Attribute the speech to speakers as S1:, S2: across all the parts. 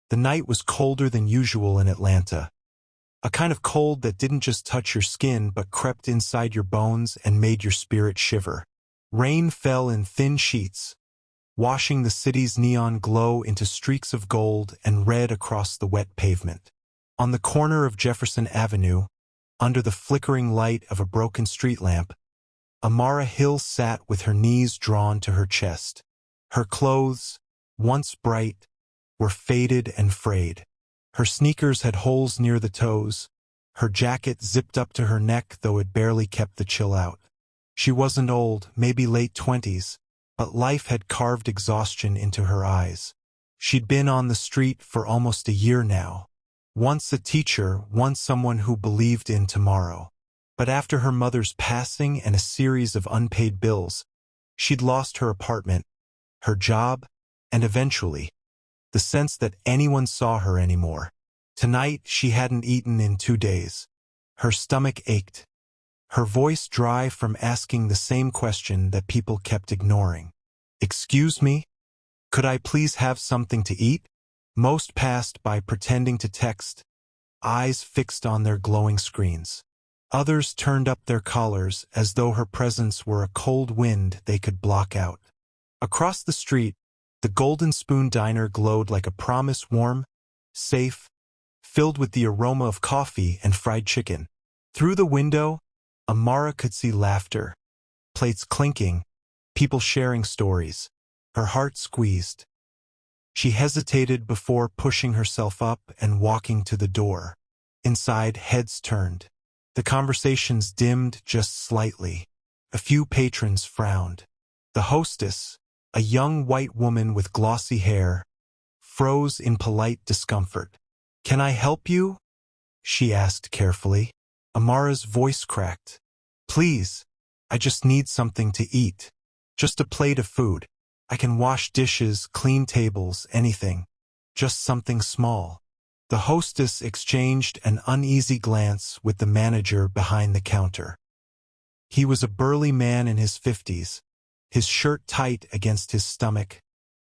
S1: The night was colder than usual in Atlanta. A kind of cold that didn't just touch your skin but crept inside your bones and made your spirit shiver. Rain fell in thin sheets, washing the city's neon glow into streaks of gold and red across the wet pavement. On the corner of Jefferson Avenue, under the flickering light of a broken street lamp, Amara Hill sat with her knees drawn to her chest. Her clothes, once bright, were faded and frayed. Her sneakers had holes near the toes, her jacket zipped up to her neck though it barely kept the chill out. She wasn't old, maybe late 20s, but life had carved exhaustion into her eyes. She'd been on the street for almost a year now. Once a teacher, once someone who believed in tomorrow. But after her mother's passing and a series of unpaid bills, she'd lost her apartment, her job, and eventually, the sense that anyone saw her anymore. Tonight, she hadn't eaten in 2 days. Her stomach ached, her voice dry from asking the same question that people kept ignoring. "Excuse me? Could I please have something to eat?" Most passed by pretending to text, eyes fixed on their glowing screens. Others turned up their collars as though her presence were a cold wind they could block out. Across the street, the Golden Spoon Diner glowed like a promise, warm, safe, filled with the aroma of coffee and fried chicken. Through the window, Amara could see laughter, plates clinking, people sharing stories. Her heart squeezed. She hesitated before pushing herself up and walking to the door. Inside, heads turned. The conversations dimmed just slightly. A few patrons frowned. The hostess, a young white woman with glossy hair, froze in polite discomfort. "Can I help you?" she asked carefully. Amara's voice cracked. "Please, I just need something to eat. Just a plate of food. I can wash dishes, clean tables, anything. Just something small." The hostess exchanged an uneasy glance with the manager behind the counter. He was a burly man in his 50s, his shirt tight against his stomach,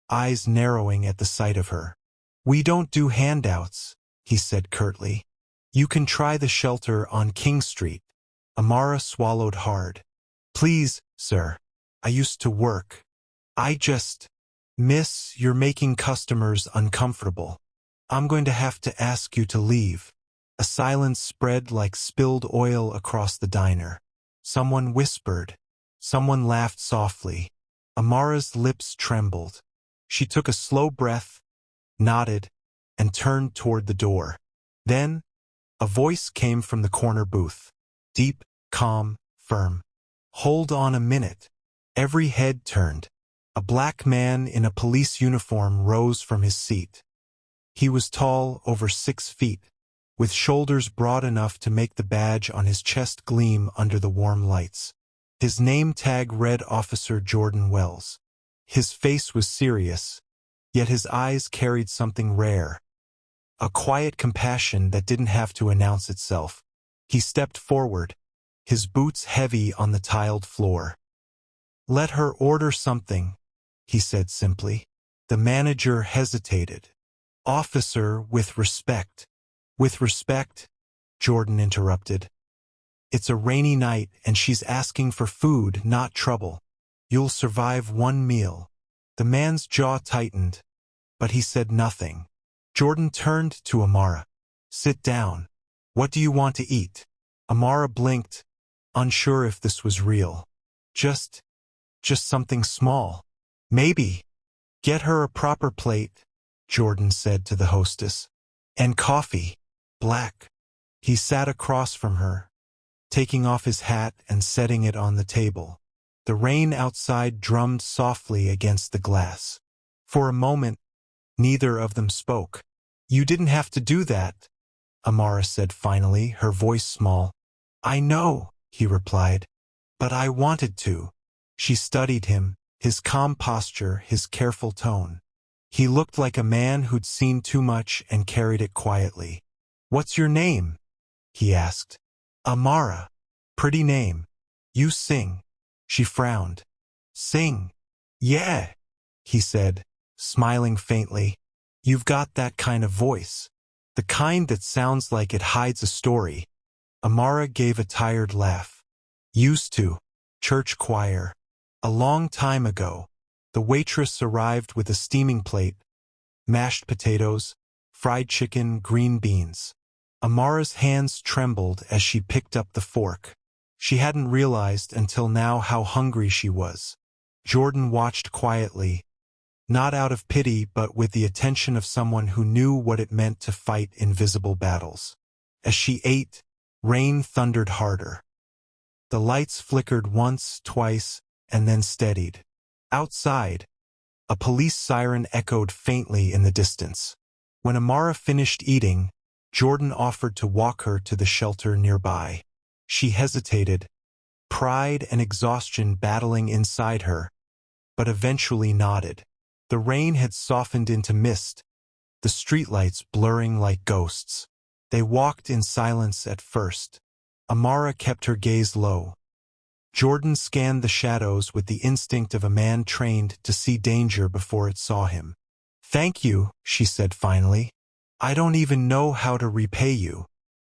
S1: eyes narrowing at the sight of her. "We don't do handouts," he said curtly. "You can try the shelter on King Street." Amara swallowed hard. "Please, sir. I used to work. Miss, you're making customers uncomfortable. I'm going to have to ask you to leave." A silence spread like spilled oil across the diner. Someone whispered. Someone laughed softly. Amara's lips trembled. She took a slow breath, nodded, and turned toward the door. Then, a voice came from the corner booth. Deep, calm, firm. "Hold on a minute." Every head turned. A black man in a police uniform rose from his seat. He was tall, over 6 feet, with shoulders broad enough to make the badge on his chest gleam under the warm lights. His name tag read Officer Jordan Wells. His face was serious, yet his eyes carried something rare. A quiet compassion that didn't have to announce itself. He stepped forward, his boots heavy on the tiled floor. "Let her order something," he said simply. The manager hesitated. "Officer, with respect." "With respect?" Jordan interrupted. "It's a rainy night and she's asking for food, not trouble. You'll survive 1 meal." The man's jaw tightened, but he said nothing. Jordan turned to Amara. "Sit down. What do you want to eat?" Amara blinked, unsure if this was real. Just something small. Maybe." "Get her a proper plate," Jordan said to the hostess. "And coffee. Black." He sat across from her, taking off his hat and setting it on the table. The rain outside drummed softly against the glass. For a moment, neither of them spoke. "You didn't have to do that," Amara said finally, her voice small. "I know," he replied, "but I wanted to." She studied him, his calm posture, his careful tone. He looked like a man who'd seen too much and carried it quietly. "What's your name?" he asked. "Amara. Pretty name. You sing." She frowned. "Sing?" "Yeah," he said, smiling faintly. You've got that kind of voice. The kind that sounds like it hides a story. Amara gave a tired laugh. Used to. Church choir. A long time ago. The waitress arrived with a steaming plate. Mashed potatoes, fried chicken, green beans. Amara's hands trembled as she picked up the fork. She hadn't realized until now how hungry she was. Jordan watched quietly, not out of pity but with the attention of someone who knew what it meant to fight invisible battles. As she ate, rain thundered harder. The lights flickered once, twice, and then steadied. Outside, a police siren echoed faintly in the distance. When Amara finished eating, Jordan offered to walk her to the shelter nearby. She hesitated, pride and exhaustion battling inside her, but eventually nodded. The rain had softened into mist, the streetlights blurring like ghosts. They walked in silence at first. Amara kept her gaze low. Jordan scanned the shadows with the instinct of a man trained to see danger before it saw him. "Thank you," she said finally. "I don't even know how to repay you."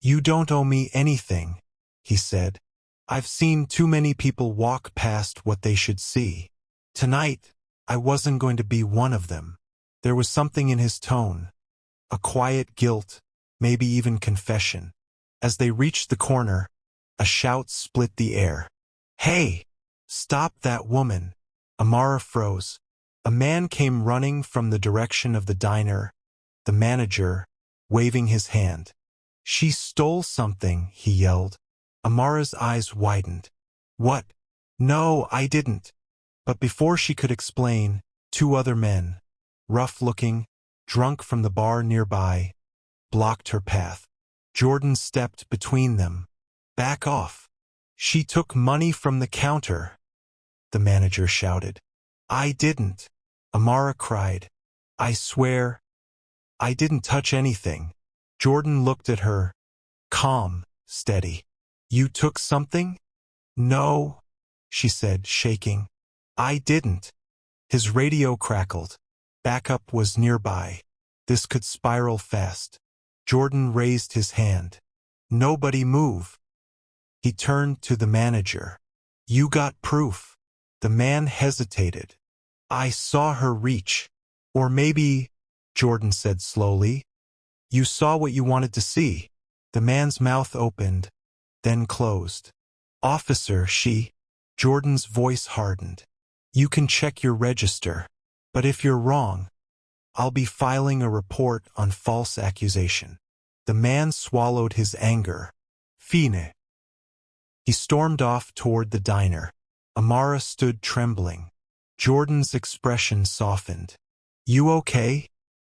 S1: "You don't owe me anything," he said. "I've seen too many people walk past what they should see. Tonight, I wasn't going to be one of them." There was something in his tone, a quiet guilt, maybe even confession. As they reached the corner, a shout split the air. "Hey! Stop that woman!" Amara froze. A man came running from the direction of the diner, the manager, waving his hand. "She stole something," he yelled. Amara's eyes widened. "What? No, I didn't." But before she could explain, two other men, rough-looking, drunk from the bar nearby, blocked her path. Jordan stepped between them. "Back off." "She took money from the counter," the manager shouted. "I didn't," Amara cried. "I swear, I didn't touch anything." Jordan looked at her, calm, steady. "You took something?" "No," she said, shaking. "I didn't." His radio crackled. Backup was nearby. This could spiral fast. Jordan raised his hand. "Nobody move." He turned to the manager. "You got proof?" The man hesitated. "I saw her reach." "Or maybe," Jordan said slowly, "you saw what you wanted to see." The man's mouth opened, then closed. "Officer, she..." Jordan's voice hardened. "You can check your register. But if you're wrong, I'll be filing a report on false accusation." The man swallowed his anger. "Fine." He stormed off toward the diner. Amara stood trembling. Jordan's expression softened. "You okay?"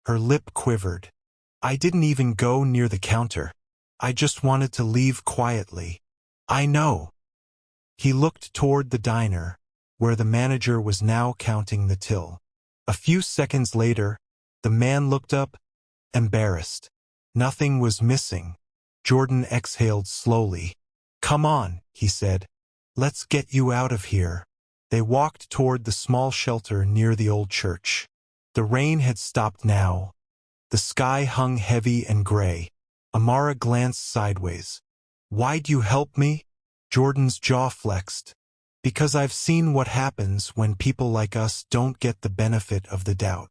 S1: Her lip quivered. "I didn't even go near the counter. I just wanted to leave quietly." "I know." He looked toward the diner, where the manager was now counting the till. A few seconds later, the man looked up, embarrassed. Nothing was missing. Jordan exhaled slowly. "Come on," he said. "Let's get you out of here." They walked toward the small shelter near the old church. The rain had stopped now. The sky hung heavy and gray. Amara glanced sideways. "Why'd you help me?" Jordan's jaw flexed. "Because I've seen what happens when people like us don't get the benefit of the doubt."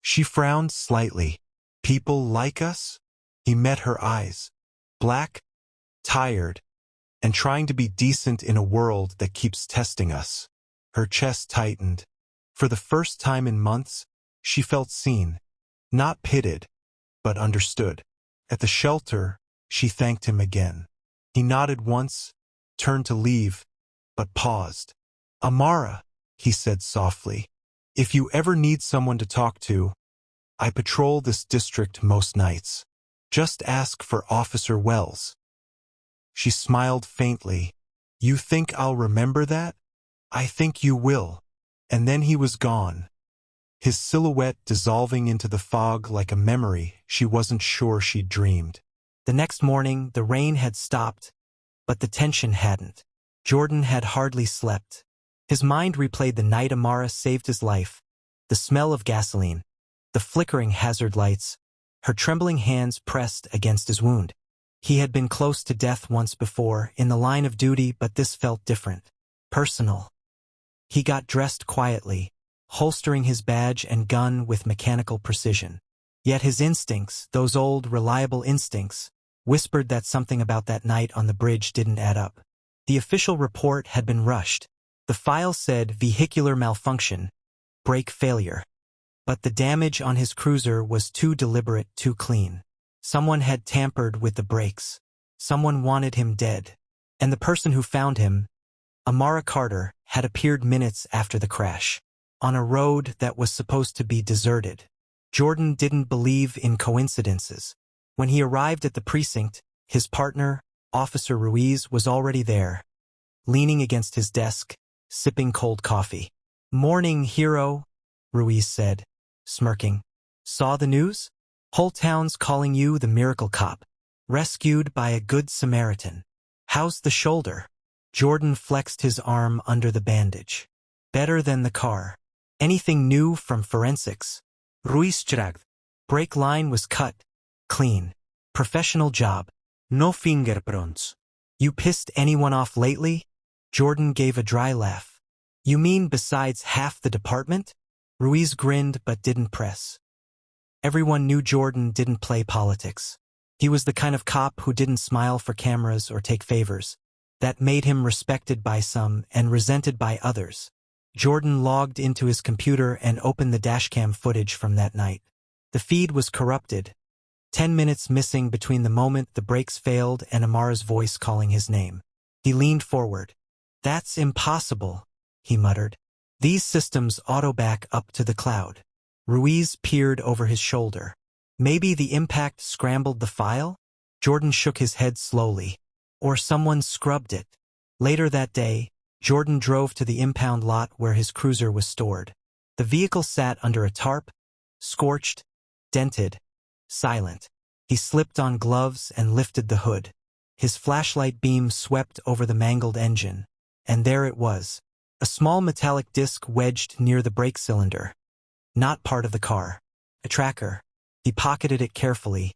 S1: She frowned slightly. "People like us?" He met her eyes. Black, tired, and trying to be decent in a world that keeps testing us. Her chest tightened. For the first time in months, she felt seen. Not pitied, but understood. At the shelter, she thanked him again. He nodded once, turned to leave, but paused. "Amara," he said softly, "if you ever need someone to talk to, I patrol this district most nights. Just ask for Officer Wells." She smiled faintly. "You think I'll remember that?" "I think you will." And then he was gone. His silhouette dissolving into the fog like a memory she wasn't sure she'd dreamed. The next morning, the rain had stopped, but the tension hadn't. Jordan had hardly slept. His mind replayed the night Amara saved his life, the smell of gasoline,
S2: the flickering hazard lights, her trembling hands pressed against his wound. He had been close to death once before, in the line of duty, but this felt different. Personal. He got dressed quietly, holstering his badge and gun with mechanical precision. Yet his instincts, those old, reliable instincts, whispered that something about that night on the bridge didn't add up. The official report had been rushed. The file said vehicular malfunction, brake failure. But the damage on his cruiser was too deliberate, too clean. Someone had tampered with the brakes. Someone wanted him dead. And the person who found him, Amara Carter, had appeared minutes after the crash, on a road that was supposed to be deserted. Jordan didn't believe in coincidences. When he arrived at the precinct, his partner, Officer Ruiz, was already there, leaning against his desk, sipping cold coffee. "Morning, hero," Ruiz said, smirking. "Saw the news? Whole town's calling you the miracle cop, rescued by a good Samaritan. How's the shoulder?" Jordan flexed his arm under the bandage. "Better than the car. Anything new from forensics?" Ruiz shrugged. "Brake line was cut. Clean. Professional job. No fingerprints." "You pissed anyone off lately?" Jordan gave a dry laugh. "You mean besides half the department?" Ruiz grinned but didn't press. Everyone knew Jordan didn't play politics. He was the kind of cop who didn't smile for cameras or take favors. That made him respected by some and resented by others. Jordan logged into his computer and opened the dashcam footage from that night. The feed was corrupted. 10 minutes missing between the moment the brakes failed and Amara's voice calling his name. He leaned forward. "That's impossible," he muttered. "These systems auto-back up to the cloud." Ruiz peered over his shoulder. "Maybe the impact scrambled the file?" Jordan shook his head slowly. "Or someone scrubbed it." Later that day, Jordan drove to the impound lot where his cruiser was stored. The vehicle sat under a tarp, scorched, dented, silent. He slipped on gloves and lifted the hood. His flashlight beam swept over the mangled engine. And there it was, a small metallic disc wedged near the brake cylinder. Not part of the car. A tracker. He pocketed it carefully,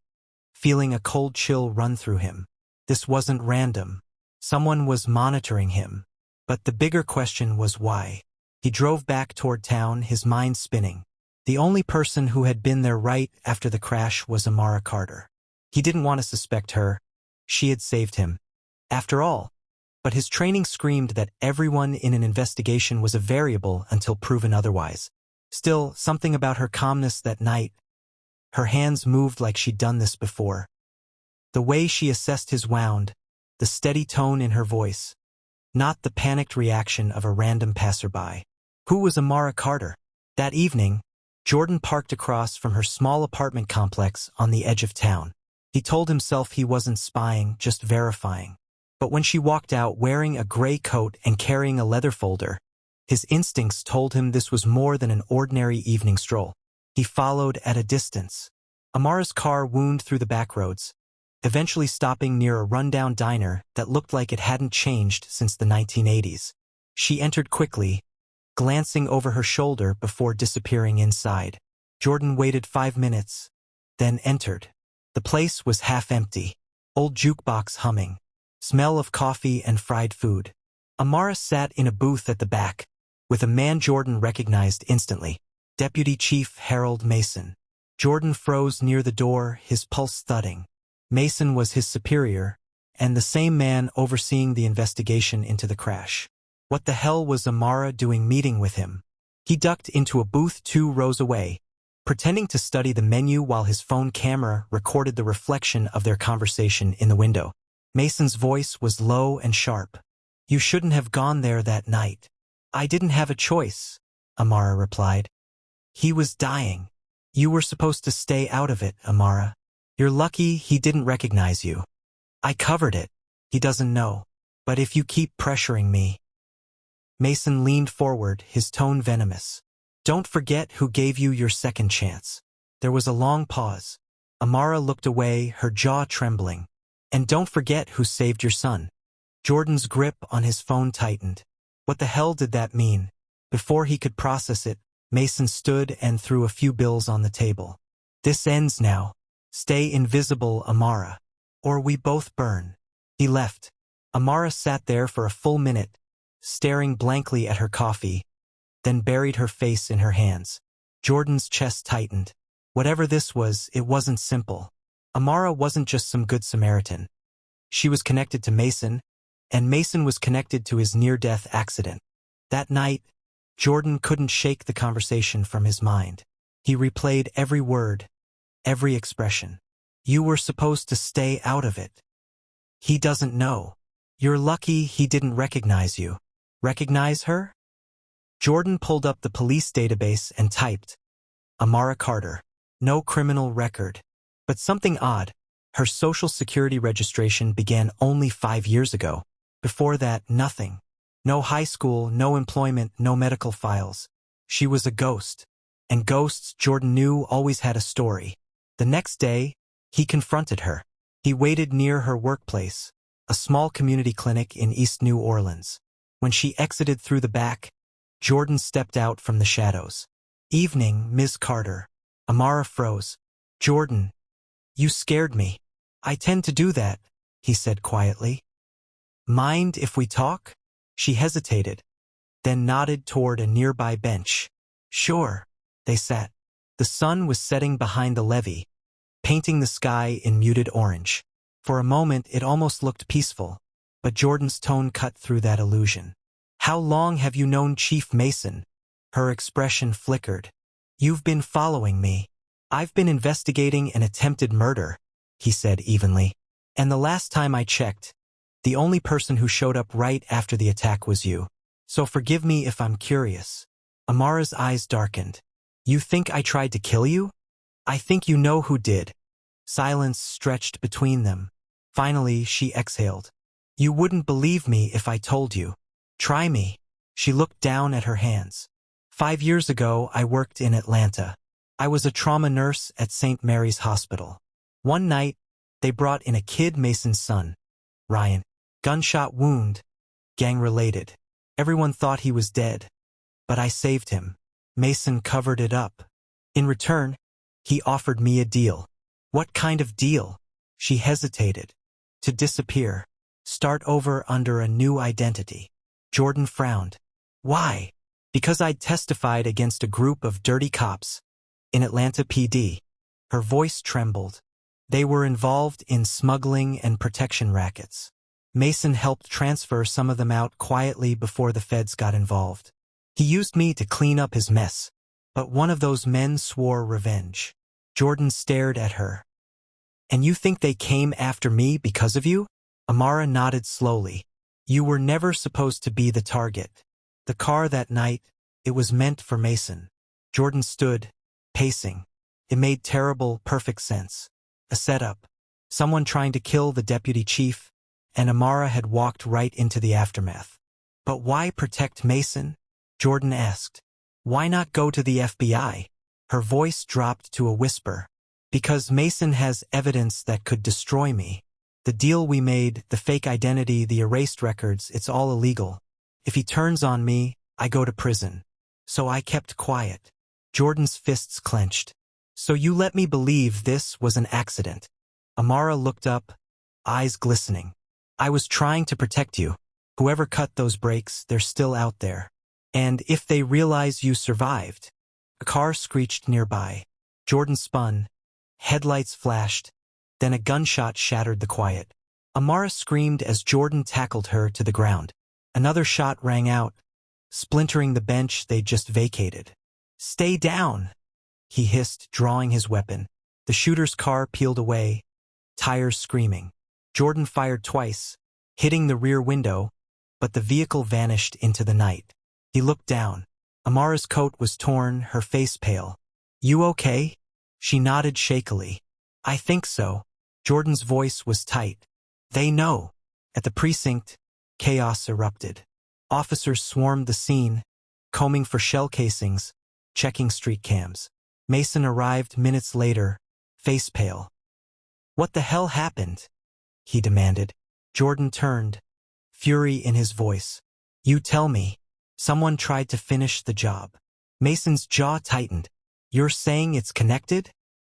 S2: feeling a cold chill run through him. This wasn't random. Someone was monitoring him. But the bigger question was why. He drove back toward town, his mind spinning. The only person who had been there right after the crash was Amara Carter. He didn't want to suspect her. She had saved him. After all. But his training screamed that everyone in an investigation was a variable until proven otherwise. Still, something about her calmness that night. Her hands moved like she'd done this before. The way she assessed his wound, the steady tone in her voice. Not the panicked reaction of a random passerby. Who was Amara Carter? That evening, Jordan parked across from her small apartment complex on the edge of town. He told himself he wasn't spying, just verifying. But when she walked out wearing a gray coat and carrying a leather folder, his instincts told him this was more than an ordinary evening stroll. He followed at a distance. Amara's car wound through the back roads, eventually stopping near a rundown diner that looked like it hadn't changed since the 1980s. She entered quickly, glancing over her shoulder before disappearing inside. Jordan waited 5 minutes, then entered. The place was half empty, old jukebox humming, smell of coffee and fried food. Amara sat in a booth at the back, with a man Jordan recognized instantly, Deputy Chief Harold Mason. Jordan froze near the door, his pulse thudding. Mason was his superior, and the same man overseeing the investigation into the crash. What the hell was Amara doing meeting with him? He ducked into a booth 2 rows away, pretending to study the menu while his phone camera recorded the reflection of their conversation in the window. Mason's voice was low and sharp. "You shouldn't have gone there that night." "I didn't have a choice," Amara replied. "He was dying. You were supposed to stay out of it, Amara. You're lucky he didn't recognize you. I covered it. He doesn't know. But if you keep pressuring me..." Mason leaned forward, his tone venomous. "Don't forget who gave you your second chance." There was a long pause. Amara looked away, her jaw trembling. "And don't forget who saved your son." Jordan's grip on his phone tightened. What the hell did that mean? Before he could process it, Mason stood and threw a few bills on the table. This ends now. Stay invisible, Amara. Or we both burn. He left. Amara sat there for a full minute, staring blankly at her coffee, then buried her face in her hands. Jordan's chest tightened. Whatever this was, it wasn't simple. Amara wasn't just some good Samaritan. She was connected to Mason, and Mason was connected to his near-death accident. That night, Jordan couldn't shake the conversation from his mind. He replayed every word, every expression. You were supposed to stay out of it. He doesn't know. You're lucky he didn't recognize you. Recognize her? Jordan pulled up the police database and typed, Amara Carter. No criminal record. But something odd. Her social security registration began only 5 years ago. Before that, nothing. No high school, no employment, no medical files. She was a ghost. And ghosts, Jordan knew, always had a story. The next day, he confronted her. He waited near her workplace, a small community clinic in East New Orleans. When she exited through the back, Jordan stepped out from the shadows. Evening, Ms. Carter. Amara froze. Jordan, you scared me. I tend to do that, he said quietly. Mind if we talk? She hesitated, then nodded toward a nearby bench. Sure. They sat. The sun was setting behind the levee, painting the sky in muted orange. For a moment, it almost looked peaceful, but Jordan's tone cut through that illusion. How long have you known Chief Mason? Her expression flickered. You've been following me. I've been investigating an attempted murder, he said evenly. And the last time I checked, the only person who showed up right after the attack was you. So forgive me if I'm curious. Amara's eyes darkened. You think I tried to kill you? I think you know who did. Silence stretched between them. Finally, she exhaled. You wouldn't believe me if I told you. Try me. She looked down at her hands. 5 years ago, I worked in Atlanta. I was a trauma nurse at St. Mary's Hospital. One night, they brought in a kid, Mason's son, Ryan. Gunshot wound, gang-related. Everyone thought he was dead, but I saved him. Mason covered it up. In return, he offered me a deal. What kind of deal? She hesitated. To disappear. Start over under a new identity. Jordan frowned. Why? Because I'd testified against a group of dirty cops in Atlanta PD. Her voice trembled. They were involved in smuggling and protection rackets. Mason helped transfer some of them out quietly before the feds got involved. He used me to clean up his mess, but one of those men swore revenge. Jordan stared at her. And you think they came after me because of you? Amara nodded slowly. You were never supposed to be the target. The car that night, it was meant for Mason. Jordan stood, pacing. It made terrible, perfect sense. A setup. Someone trying to kill the deputy chief, and Amara had walked right into the aftermath. But why protect Mason? Jordan asked. Why not go to the FBI? Her voice dropped to a whisper. Because Mason has evidence that could destroy me. The deal we made, the fake identity, the erased records, it's all illegal. If he turns on me, I go to prison. So I kept quiet. Jordan's fists clenched. So you let me believe this was an accident. Amara looked up, eyes glistening. I was trying to protect you. Whoever cut those brakes, they're still out there. And if they realize you survived. A car screeched nearby. Jordan spun. Headlights flashed. Then a gunshot shattered the quiet. Amara screamed as Jordan tackled her to the ground. Another shot rang out, splintering the bench they'd just vacated. Stay down, he hissed, drawing his weapon. The shooter's car peeled away, tires screaming. Jordan fired twice, hitting the rear window, but the vehicle vanished into the night. He looked down. Amara's coat was torn, her face pale. You okay? She nodded shakily. I think so. Jordan's voice was tight. They know. At the precinct, chaos erupted. Officers swarmed the scene, combing for shell casings, checking street cams. Mason arrived minutes later, face pale. What the hell happened? He demanded. Jordan turned, fury in his voice. You tell me. Someone tried to finish the job. Mason's jaw tightened. You're saying it's connected?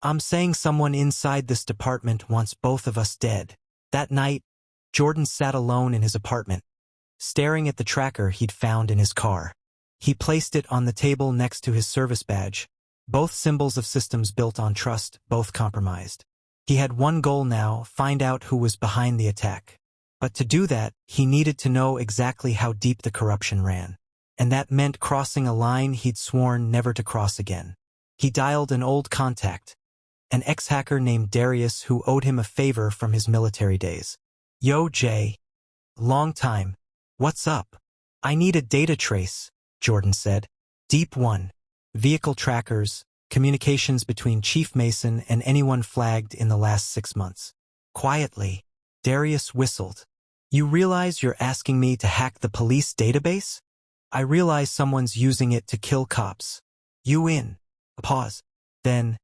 S2: I'm saying someone inside this department wants both of us dead. That night, Jordan sat alone in his apartment, staring at the tracker he'd found in his car. He placed it on the table next to his service badge, both symbols of systems built on trust, both compromised. He had one goal now: find out who was behind the attack. But to do that, he needed to know exactly how deep the corruption ran. And that meant crossing a line he'd sworn never to cross again. He dialed an old contact, an ex-hacker named Darius who owed him a favor from his military days. Yo, Jay. Long time. What's up? I need a data trace, Jordan said. Deep one. Vehicle trackers, communications between Chief Mason and anyone flagged in the last 6 months. Quietly, Darius whistled. You realize you're asking me to hack the police database? I realize someone's using it to kill cops. You in? A pause. Then,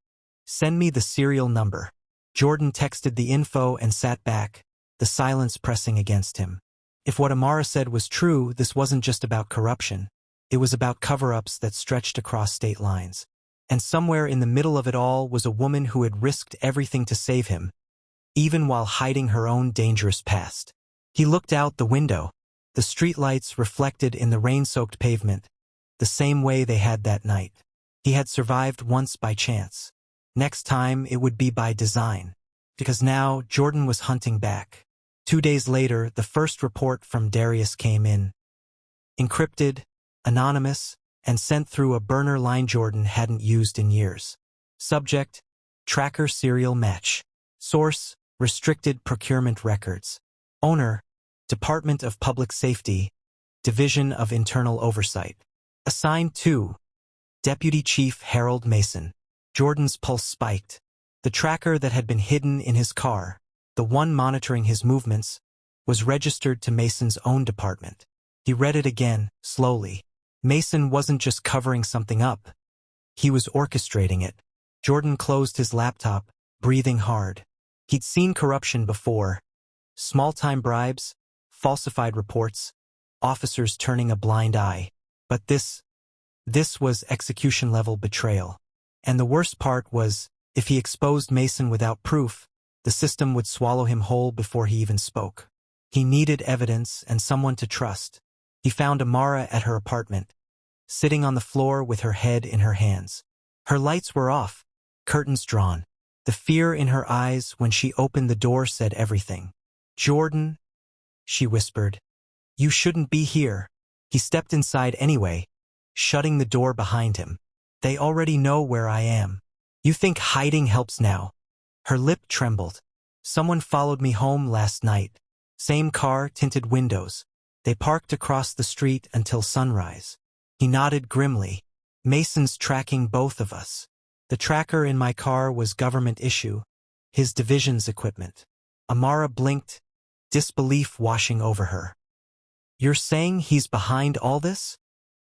S2: send me the serial number. Jordan texted the info and sat back, the silence pressing against him. If what Amara said was true, this wasn't just about corruption. It was about cover-ups that stretched across state lines. And somewhere in the middle of it all was a woman who had risked everything to save him, even while hiding her own dangerous past. He looked out the window, the streetlights reflected in the rain-soaked pavement, the same way they had that night. He had survived once by chance. Next time, it would be by design. Because now, Jordan was hunting back. 2 days later, the first report from Darius came in. Encrypted, anonymous, and sent through a burner line Jordan hadn't used in years. Subject: Tracker Serial Match. Source: Restricted Procurement Records. Owner: Department of Public Safety, Division of Internal Oversight. Assigned to Deputy Chief Harold Mason. Jordan's pulse spiked. The tracker that had been hidden in his car, the one monitoring his movements, was registered to Mason's own department. He read it again, slowly. Mason wasn't just covering something up. He was orchestrating it. Jordan closed his laptop, breathing hard. He'd seen corruption before. Small-time bribes, falsified reports, officers turning a blind eye. But this was execution-level betrayal. And the worst part was, if he exposed Mason without proof, the system would swallow him whole before he even spoke. He needed evidence and someone to trust. He found Amara at her apartment, sitting on the floor with her head in her hands. Her lights were off, curtains drawn. The fear in her eyes when she opened the door said everything. Jordan, she whispered, you shouldn't be here. He stepped inside anyway, shutting the door behind him. They already know where I am. You think hiding helps now? Her lip trembled. Someone followed me home last night. Same car, tinted windows. They parked across the street until sunrise. He nodded grimly. Mason's tracking both of us. The tracker in my car was government issue, his division's equipment. Amara blinked, disbelief washing over her. You're saying he's behind all this?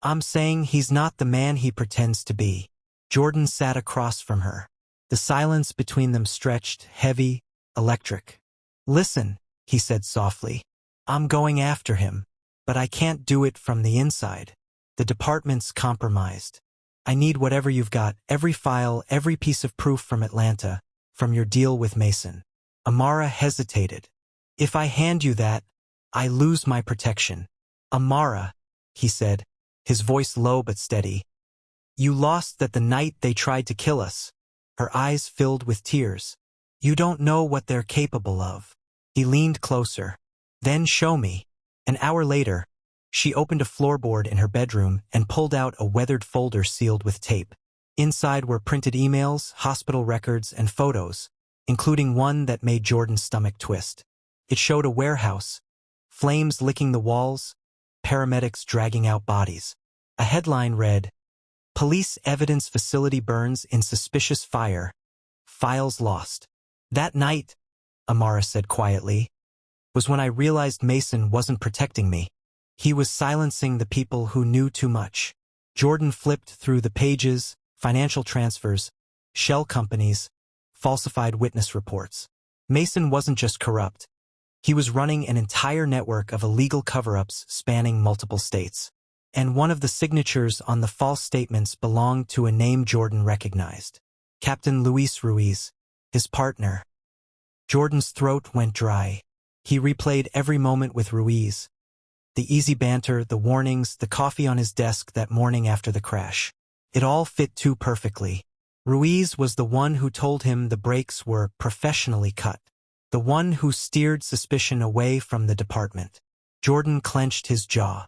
S2: I'm saying he's not the man he pretends to be. Jordan sat across from her. The silence between them stretched, heavy, electric. Listen, he said softly. I'm going after him, but I can't do it from the inside. The department's compromised. I need whatever you've got, every file, every piece of proof from Atlanta, from your deal with Mason. Amara hesitated. If I hand you that, I lose my protection. Amara, he said, his voice low but steady. You lost that the night they tried to kill us. Her eyes filled with tears. You don't know what they're capable of. He leaned closer. Then show me. An hour later, she opened a floorboard in her bedroom and pulled out a weathered folder sealed with tape. Inside were printed emails, hospital records, and photos, including one that made Jordan's stomach twist. It showed a warehouse, flames licking the walls, paramedics dragging out bodies. A headline read, Police Evidence Facility Burns in Suspicious Fire. Files Lost. That night, Amara said quietly, was when I realized Mason wasn't protecting me. He was silencing the people who knew too much. Jordan flipped through the pages, financial transfers, shell companies, falsified witness reports. Mason wasn't just corrupt. He was running an entire network of illegal cover-ups spanning multiple states. and one of the signatures on the false statements belonged to a name Jordan recognized. Captain Luis Ruiz, his partner. Jordan's throat went dry. He replayed every moment with Ruiz. The easy banter, the warnings, the coffee on his desk that morning after the crash. It all fit too perfectly. Ruiz was the one who told him the brakes were professionally cut. The one who steered suspicion away from the department. Jordan clenched his jaw.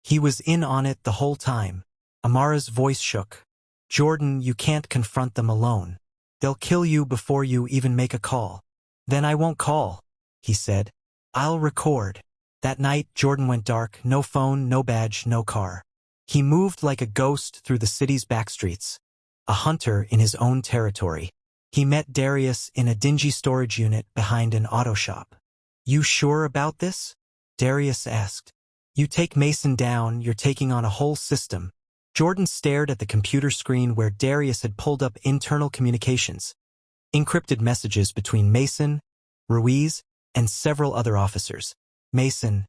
S2: He was in on it the whole time. Amara's voice shook. Jordan, you can't confront them alone. They'll kill you before you even make a call. Then I won't call, he said. I'll record. That night, Jordan went dark, no phone, no badge, no car. He moved like a ghost through the city's backstreets, a hunter in his own territory. He met Darius in a dingy storage unit behind an auto shop. You sure about this? Darius asked. You take Mason down, you're taking on a whole system. Jordan stared at the computer screen where Darius had pulled up internal communications, encrypted messages between Mason, Ruiz, and several other officers. Mason,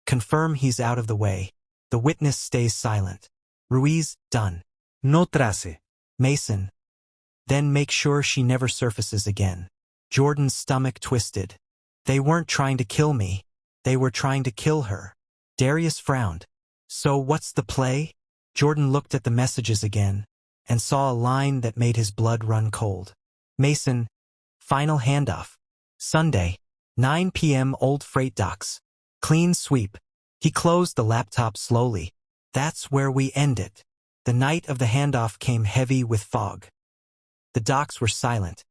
S2: confirm he's out of the way. The witness stays silent. Ruiz, done.
S3: No trace.
S2: Mason, then make sure she never surfaces again. Jordan's stomach twisted. They weren't trying to kill me. They were trying to kill her. Darius frowned. So what's the play? Jordan looked at the messages again and saw a line that made his blood run cold. Mason, final handoff. Sunday, 9 p.m. Old Freight Docks. Clean sweep. He closed the laptop slowly. That's where we end it. The night of the handoff came heavy with fog. The docks were silent.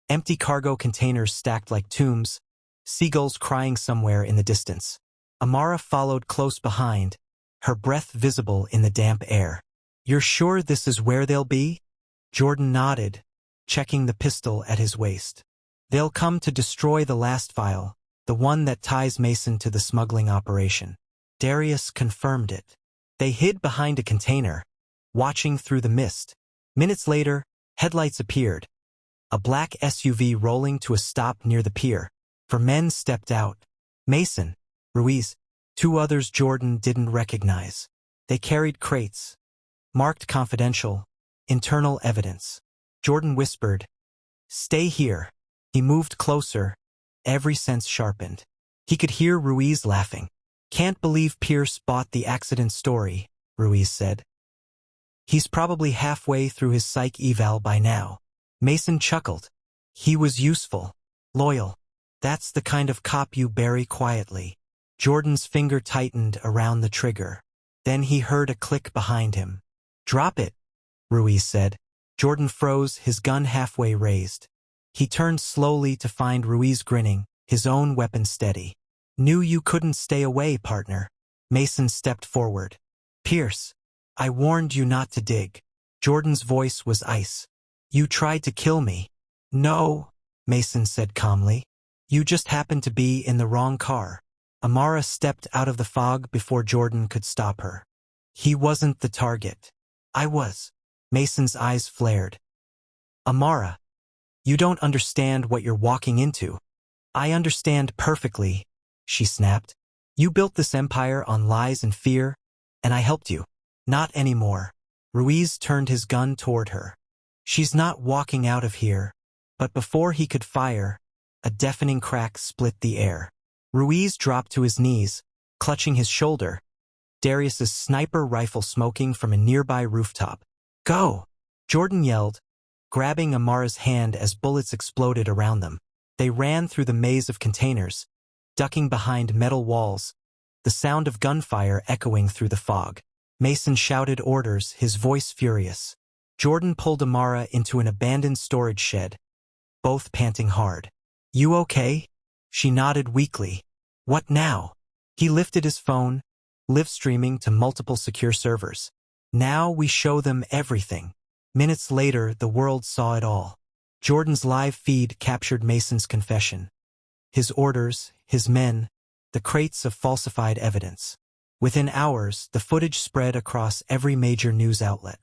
S2: Empty cargo containers stacked like tombs, seagulls crying somewhere in the distance. Amara followed close behind, her breath visible in the damp air. You're sure this is where they'll be? Jordan nodded, checking the pistol at his waist. They'll come to destroy the last file, the one that ties Mason to the smuggling operation. Darius confirmed it. They hid behind a container, watching through the mist. Minutes later, headlights appeared. A black SUV rolling to a stop near the pier. 4 men stepped out. Mason, Ruiz, 2 others Jordan didn't recognize. They carried crates, marked confidential, internal evidence. Jordan whispered, "Stay here." He moved closer, every sense sharpened. He could hear Ruiz laughing. "Can't believe Pierce bought the accident story," Ruiz said. "He's probably halfway through his psych eval by now." Mason chuckled. "He was useful, loyal. That's the kind of cop you bury quietly." Jordan's finger tightened around the trigger. Then he heard a click behind him. "Drop it," Ruiz said. Jordan froze, his gun halfway raised. He turned slowly to find Ruiz grinning, his own weapon steady. "Knew you couldn't stay away, partner." Mason stepped forward. "Pierce, I warned you not to dig." Jordan's voice was ice. "You tried to kill me." "No," Mason said calmly. "You just happened to be in the wrong car." Amara stepped out of the fog before Jordan could stop her. "He wasn't the target. I was." Mason's eyes flared. "Amara, you don't understand what you're walking into." "I understand perfectly," she snapped. "You built this empire on lies and fear, and I helped you. Not anymore." Ruiz turned his gun toward her. "She's not walking out of here." But before he could fire, a deafening crack split the air. Ruiz dropped to his knees, clutching his shoulder, Darius's sniper rifle smoking from a nearby rooftop. "Go!" Jordan yelled, grabbing Amara's hand as bullets exploded around them. They ran through the maze of containers, ducking behind metal walls, the sound of gunfire echoing through the fog. Mason shouted orders, his voice furious. Jordan pulled Amara into an abandoned storage shed, both panting hard. "You okay?" She nodded weakly. "What now?" He lifted his phone, live streaming to multiple secure servers. "Now we show them everything." Minutes later, the world saw it all. Jordan's live feed captured Mason's confession. His orders, his men, the crates of falsified evidence. Within hours, the footage spread across every major news outlet.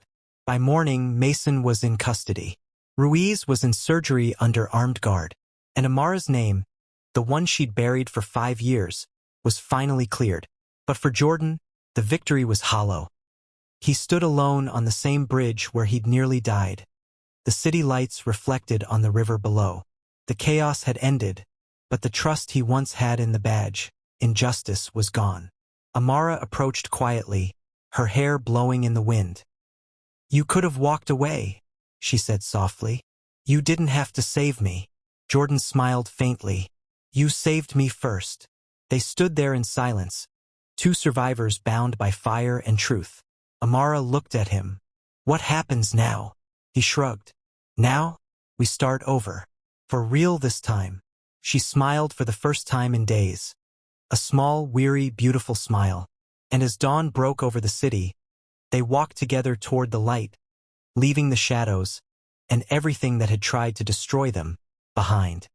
S2: By morning, Mason was in custody. Ruiz was in surgery under armed guard. And Amara's name, the one she'd buried for 5 years, was finally cleared. But for Jordan, The victory was hollow. He stood alone on the same bridge where he'd nearly died. The city lights reflected on the river below. The chaos had ended, but the trust he once had in the badge, injustice, was gone. Amara approached quietly, her hair blowing in the wind. "You could have walked away," she said softly. "You didn't have to save me." Jordan smiled faintly. "You saved me first." They stood there in silence, two survivors bound by fire and truth. Amara looked at him. "What happens now?" He shrugged. "Now, we start over. For real this time." She smiled for the first time in days. A small, weary, beautiful smile. And as dawn broke over the city, they walked together toward the light, leaving the shadows, and everything that had tried to destroy them, behind.